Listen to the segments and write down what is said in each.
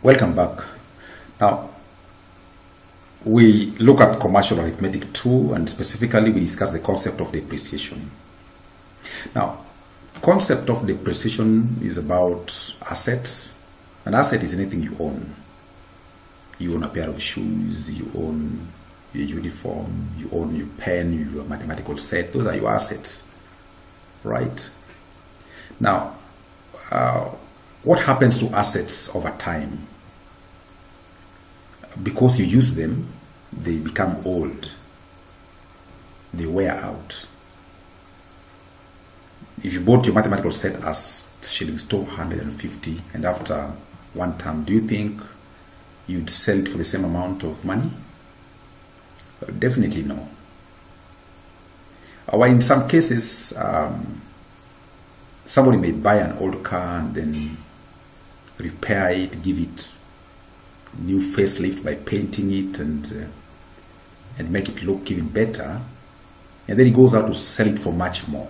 Welcome back. Now, we look at commercial arithmetic 2, and specifically we discuss the concept of depreciation. Now, concept of depreciation is about assets. An asset is anything you own. You own a pair of shoes, you own your uniform, you own your pen, your mathematical set. Those are your assets, right? Now, what happens to assets over time? Because you use them, they become old. They wear out. If you bought your mathematical set as shillings 250, and after one term, do you think you'd sell it for the same amount of money? Definitely no. Or in some cases, somebody may buy an old car and then repair it, give it new facelift by painting it and make it look even better, and then he goes out to sell it for much more.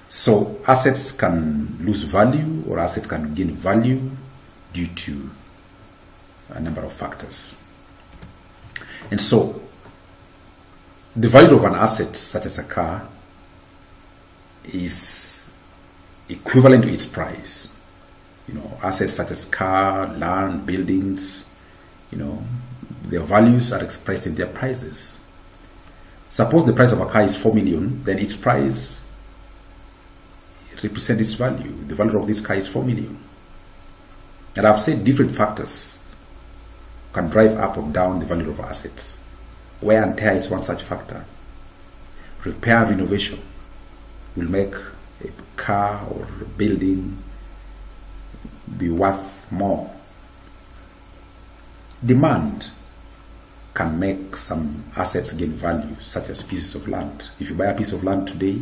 So assets can lose value or assets can gain value due to a number of factors. And so the value of an asset such as a car is equivalent to its price. You know, assets such as car, land, buildings, you know, their values are expressed in their prices. Suppose the price of a car is 4 million, then its price represents its value. The value of this car is 4 million. And I've said different factors can drive up or down the value of assets. Wear and tear is one such factor. Repair and renovation will make a car or a building be worth more. Demand can make some assets gain value, such as pieces of land. If you buy a piece of land today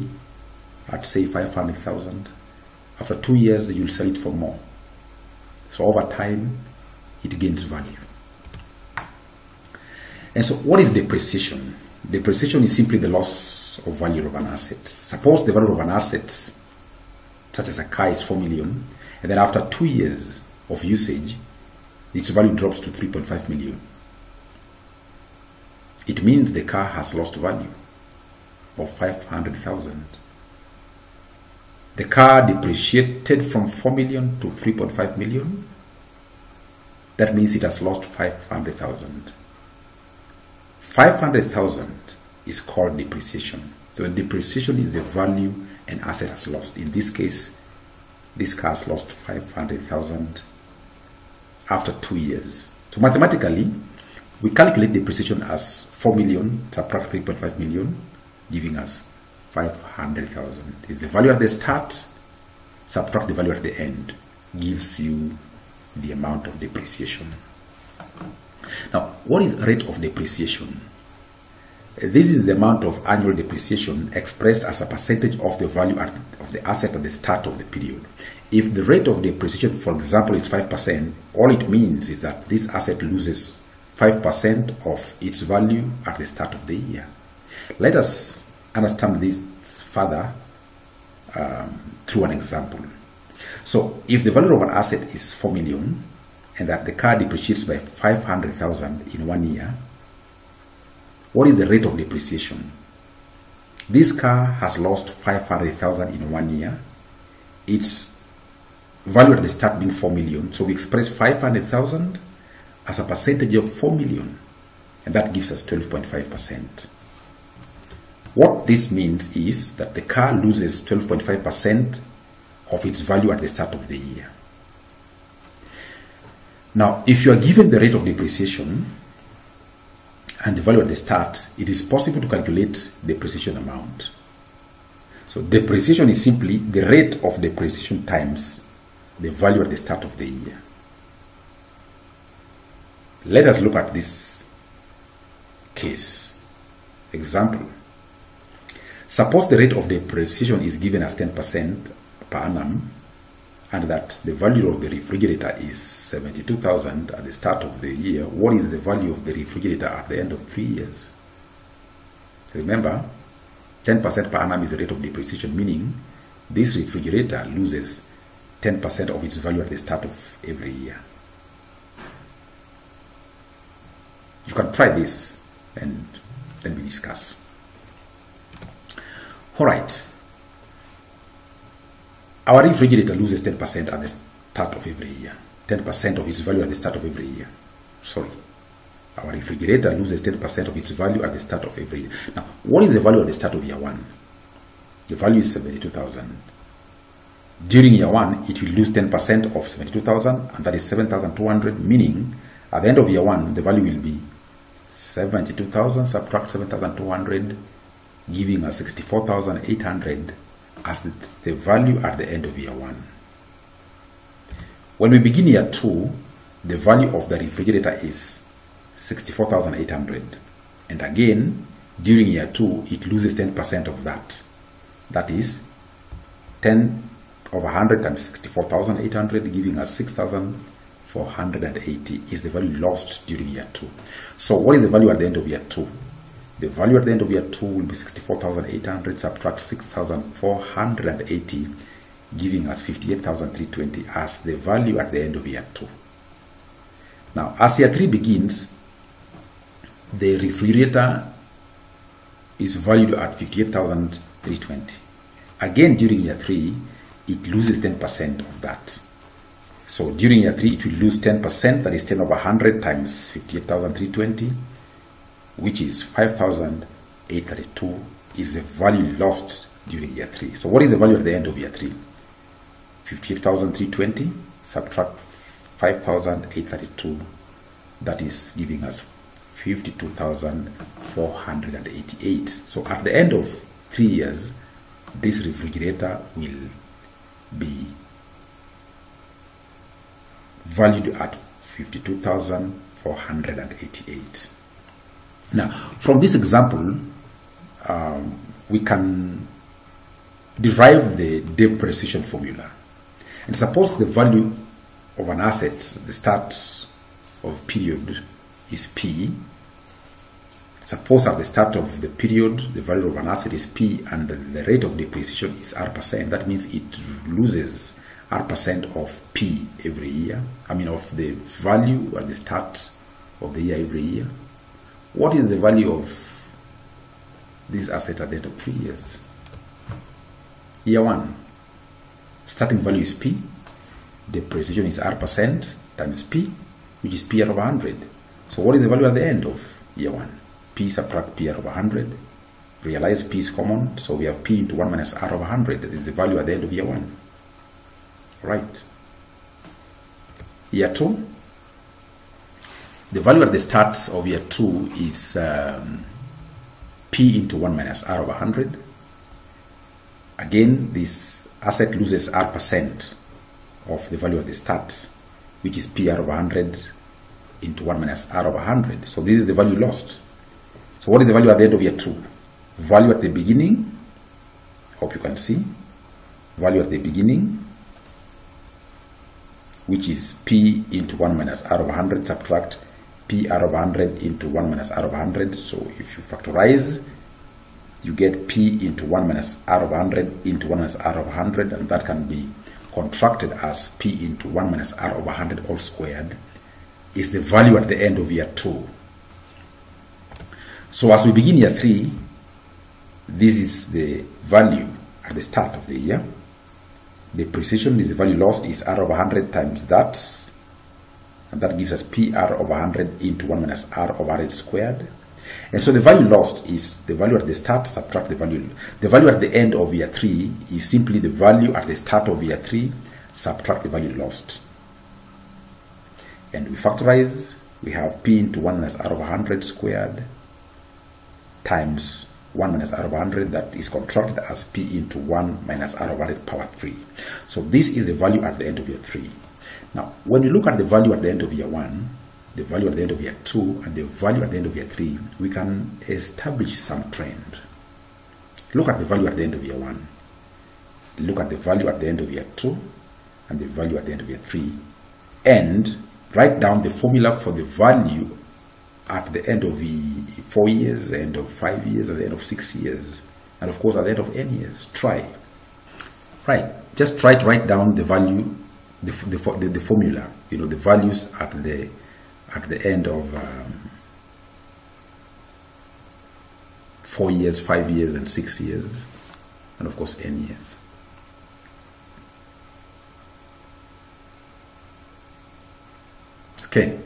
at say 500,000, after 2 years you'll sell it for more. So over time it gains value. And so what is depreciation? Depreciation is simply the loss of value of an asset. Suppose the value of an asset, such as a car, is 4 million, and then after 2 years of usage, its value drops to 3.5 million. It means the car has lost value of 500,000. The car depreciated from 4 million to 3.5 million. That means it has lost 500,000. 500,000 is called depreciation. So depreciation is the value an asset has lost. In this case, this car has lost 500,000 after 2 years. So mathematically, we calculate depreciation as 4 million subtract 3.5 million, giving us 500,000. Is the value at the start, subtract the value at the end, gives you the amount of depreciation. Now, what is rate of depreciation? This is the amount of annual depreciation expressed as a percentage of the value of the asset at the start of the period. If the rate of depreciation, for example, is 5%, all it means is that this asset loses 5% of its value at the start of the year. Let us understand this further through an example. So if the value of an asset is 4 million and that the car depreciates by 500,000 in 1 year, what is the rate of depreciation? This car has lost 500,000 in 1 year. Its value at the start being 4 million. So we express 500,000 as a percentage of 4 million. And that gives us 12.5%. What this means is that the car loses 12.5% of its value at the start of the year. Now, if you are given the rate of depreciation and the value at the start, it is possible to calculate depreciation amount. So depreciation is simply the rate of depreciation times the value at the start of the year. Let us look at this case. Example. Suppose the rate of depreciation is given as 10% per annum, and that the value of the refrigerator is 72,000 at the start of the year. What is the value of the refrigerator at the end of 3 years? Remember, 10% per annum is the rate of depreciation, meaning this refrigerator loses 10% of its value at the start of every year. You can try this and then we discuss. All right. Our refrigerator loses 10% at the start of every year. 10% of its value at the start of every year. Sorry. Our refrigerator loses 10% of its value at the start of every year. Now, what is the value at the start of year 1? The value is 72,000. During year 1, it will lose 10% of 72,000, and that is 7,200, meaning at the end of year 1, the value will be 72,000 subtract 7,200, giving us 64,800 as the value at the end of year 1. When we begin year 2, the value of the refrigerator is 64,800, and again during year 2 it loses 10% of that. That is 10 over 100 times 64,800, giving us 6,480 is the value lost during year 2. So what is the value at the end of year 2? The value at the end of year 2 will be 64,800 subtract 6,480, giving us 58,320 as the value at the end of year 2. Now, as year 3 begins, the refrigerator is valued at 58,320. Again, during year 3, it loses 10% of that. So during year 3, it will lose 10%, that is 10 over 100 times 58,320, which is 5,832 is the value lost during year 3. So what is the value at the end of year 3? 58,320 subtract 5,832, that is giving us 52,488. So at the end of 3 years, this refrigerator will be valued at 52,488. Now, from this example, we can derive the depreciation formula. And suppose the value of an asset, the start of period, is P. Suppose at the start of the period, the value of an asset is P and the rate of depreciation is R%. That means it loses R% of P every year. I mean, of the value at the start of the year every year. What is the value of this asset at the end of 3 years? Year 1, starting value is P, depreciation is R% times P, which is P out of 100. So what is the value at the end of year 1? P subtract P out of 100. Realize P is common, so we have P into 1 minus R over 100. That is the value at the end of year 1. Right. Year 2, the value at the start of year 2 is P into 1 minus R over 100. Again, this asset loses R% of the value at the start, which is P R over 100 into 1 minus R over 100. So this is the value lost. So what is the value at the end of year 2? Value at the beginning, hope you can see, value at the beginning, which is P into 1 minus R over 100, subtract P R over 100 into 1 minus R over 100. So if you factorize, you get P into 1 minus R over 100 into 1 minus R over 100, and that can be contracted as P into 1 minus R over 100 all squared, is the value at the end of year 2. So as we begin year 3, this is the value at the start of the year. Depreciation is the value lost is R over 100 times that, and that gives us PR over 100 into 1 minus R over 100 squared. And so the value lost is the value at the start, subtract the value. The value at the end of year 3 is simply the value at the start of year 3, subtract the value lost. And we factorize, we have P into 1 minus R over 100 squared times 1 minus R over 100, that is contracted as P into 1 minus R over 100 power 3. So this is the value at the end of year 3. Now, when you look at the value at the end of year 1, the value at the end of year 2, and the value at the end of year 3, we can establish some trend. Look at the value at the end of year 1. Look at the value at the end of year 2, and the value at the end of year 3, and write down the formula for the value at the end of 4 years, the end of 5 years, at the end of 6 years, and of course at the end of n years. Try. Right. Just try to write down the value, the formula, the values at the end of 4 years, 5 years, and 6 years, and of course n years. Okay.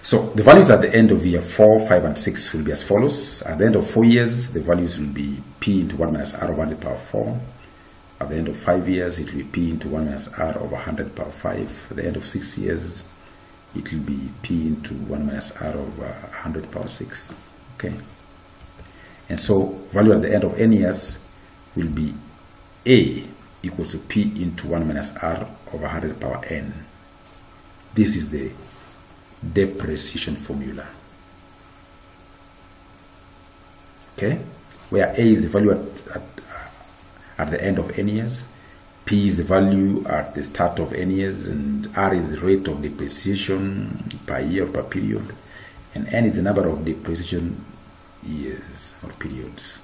So the values at the end of year 4, 5, and 6 will be as follows. At the end of 4 years, the values will be p into 1 minus r over 100 power 4. At the end of 5 years, it will be p into 1 minus r over 100 power 5. At the end of 6 years, it will be p into 1 minus r over 100 power 6. Okay. And so value at the end of n years will be a equals to p into 1 minus r over 100 power n. This is the depreciation formula. Okay, where a is the value at the end of n years, p is the value at the start of n years, and r is the rate of depreciation per year or per period, and n is the number of depreciation years or periods.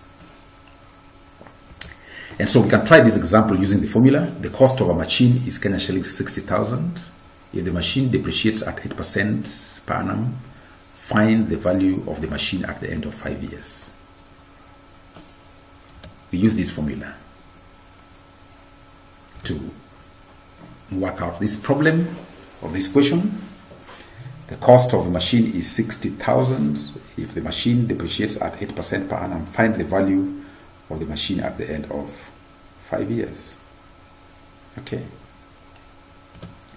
And so we can try this example using the formula. The cost of a machine is Kenya shillings 60,000. If the machine depreciates at 8% per annum, find the value of the machine at the end of 5 years. We use this formula to work out this problem of this question. The cost of the machine is 60,000. If the machine depreciates at 8% per annum, find the value of the machine at the end of 5 years. Okay.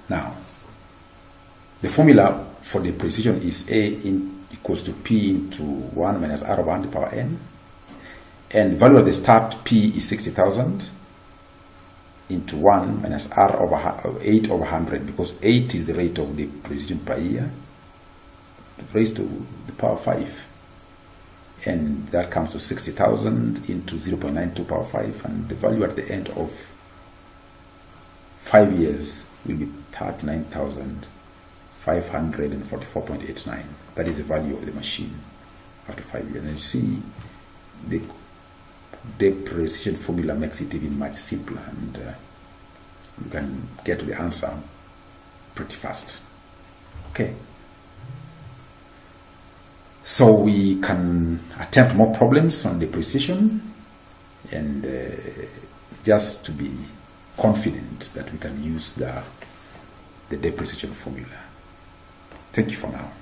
Now, the formula for depreciation is A equals to P into 1 minus R over 100 power N. And value at the start, P is 60,000 into 1 minus R over 8 over 100, because 8 is the rate of depreciation per year, raised to the power 5. And that comes to 60,000 into 0.92 power 5. And the value at the end of 5 years will be 39,544.89. That is the value of the machine after 5 years. And you see, the depreciation formula makes it even much simpler, and you can get to the answer pretty fast. Okay. So we can attempt more problems on depreciation, and just to be confident that we can use the depreciation formula. Thank you for now.